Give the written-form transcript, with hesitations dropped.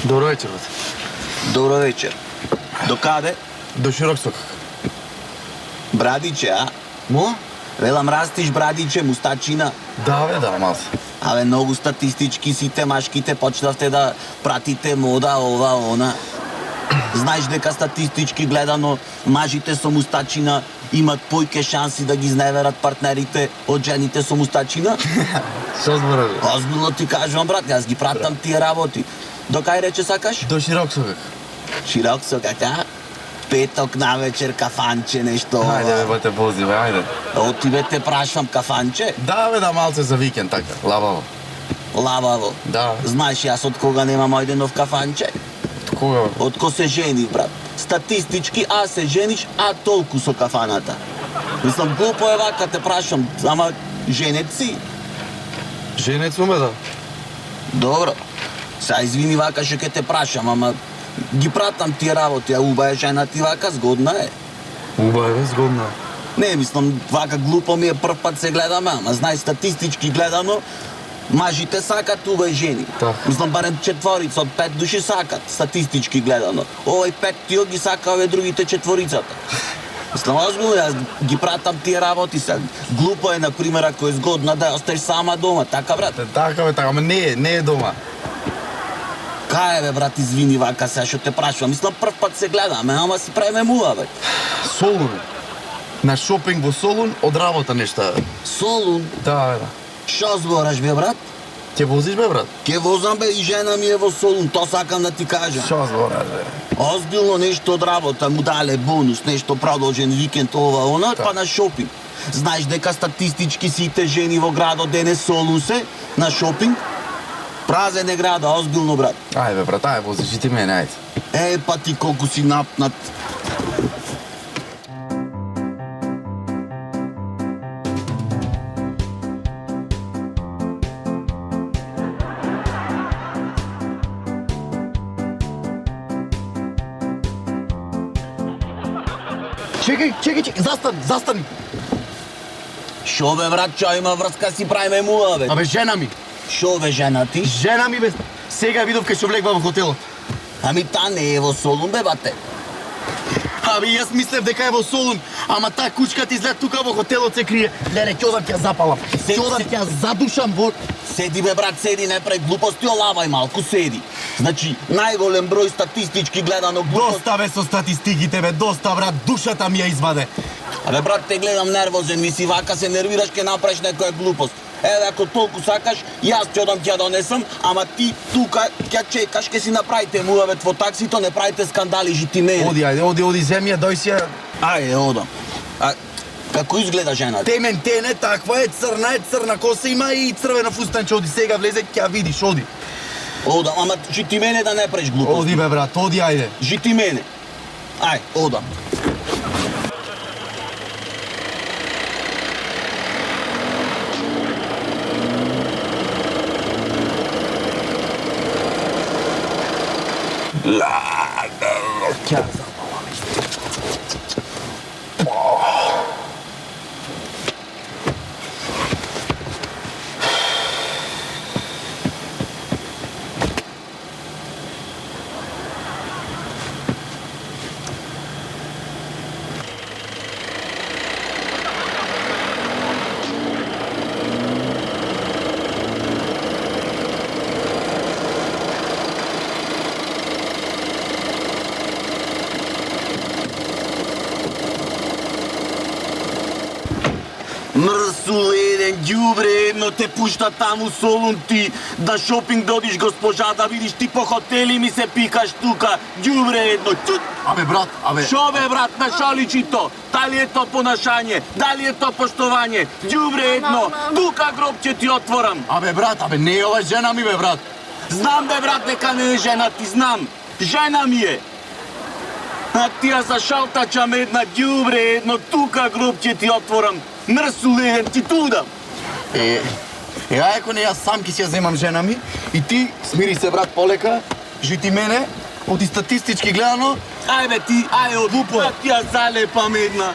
Добро вечер, брат. Добро вечер. До каде? До широк сокак. Брадиче, а? Мо? Велам растиш брадиче, мустачина. Да, малце. Абе, многу статистички сите машките почнавте да пратите мода, ова, она. Знаеш дека статистички гледано мажите со мустачина имат појке шанси да ги изневерат партнерите од жените со мустачина? Што збора, бе? Озбилно ти кажувам, брат, јас ги пратам тие работи. До кај рече сакаш? До широк сокак. Широк сокак, а? Петок навечер кафанче, нешто. Ајде, бе, те вози, бе, ајде. Од тебе те прашам кафанче? Да, малце за викенд, така, лабаво. Лабаво. Да. Знаеш јас од кога немам Ајденов кафанче? Од кога, бе? Од ко се жених, брат. Статистички, а се жениш, а толку со кафаната. Мислам, глупо е вака, те прашам, ама женет си? Женец сум, бе, да. Добро. Са извини вака што ќе те прашам, ама ги пратам тие работи, а уба е жена ти вака, згодна е. Уба е, бе, згодна. Не, мислам, вака глупо ми е прв пат се гледаме, ама знај, статистички гледано, мажите сакат убави жени. Да. Мислам, барем четворица од 5 души сакат, статистички гледано. Овој 5 тио ги сака овие другите четворицата. Мислам, озбилно, јас ги пратам тие работи се. Глупо е, например, ако е згодна да ја оставиш сама дома, така, брат? Така, бе, така, ама не е дома. Кај е, бе, брат, извини вака сега што те прашувам. Мислам, прв пат се гледаме, ама си правиме муа, бе. Солун. На шопинг во Солун од работа нешта. Солун, Да, бе, да. шо збораш, бе, брат? Ќе возиш, бе, брат? Ке возам, бе, и жена ми е во Солун, то сакам да ти кажам. Што збораш, бе? Озбилно нешто од работа, му дале бонус, нешто продолжен викенд, ова, она, па на шопинг. Знаеш дека статистички сите жени во градот денес Солун се на шопинг? Празен е града, озбилно, брат. Ајде, бе, брат, ајде, возиш и ти мене, ајде. Па ти колку си напнат. Чекај, застани. Шо бе, брат, чо има врска си правиме муа, бе? Абе, жена ми. Шо бе, жена ти? Жена ми, бе, сега видов кај што влегва во хотелот. Ами та не е во Солун, бе, бате. Абе, јас мислев дека е во Солун, ама таа кучка ти излед тука во хотелот се крие. Леле, ќе одам ќе ја запалам. Ќе одам ќе ја задушам во... Седи, бе, брат, седи, не прави глупости, олавај малку, седи. Значи, најголем број статистички гледано глупости... Доста бе со статистиките, бе, доста, брат, душата ми ја изваде. Абе, брат, те гледам нервозен, ми си вака се нервираш, ќе направиш некоја глупост. Еве, ако толку сакаш, јас ќе одам ќе ја донесам, ама ти тука ќе чекаш, ќе си направите муавет во таксито, не правите скандали, жити мене. Оди, ајде, оди, земја, дој си ја... Ајде, одам. А, како изгледа жената? Темен тене, таква е, црна коса има и црвено фустанче, оди сега влезе, ќе ја видиш, оди. Одам, ама жити мене да не правиш глупости. Оди, бе, брат, оди, ајде. Жити мене. Ај, одам. Ќе ја запалам. Мрсуледен, ѓубре, едно те пушта таму Солун ти, да шопинг додиш госпожа, да видиш ти по хотели ми се пикаш тука, ѓубре едно, чут! Абе, брат, абе... Шо бе, брат, на шо личи то? Дали е то понашање? Дали е то поштовање? Ѓубре едно, тука гроб ќе ти отворам. Абе, брат, абе, не е ова жена ми, бе, брат. Знам бе, брат, дека не е жена ти, знам. Жена ми е. А ти ја за шалтачам една ѓубре, едно тука гробче ти отворам. Мрсуле, ти туда. Ако не, јас сам ќе си ја земам жена ми и ти смири се брат полека, жити мене, оти статистички гледано, Ајде ти, ајде од упора, ти ја залепам една.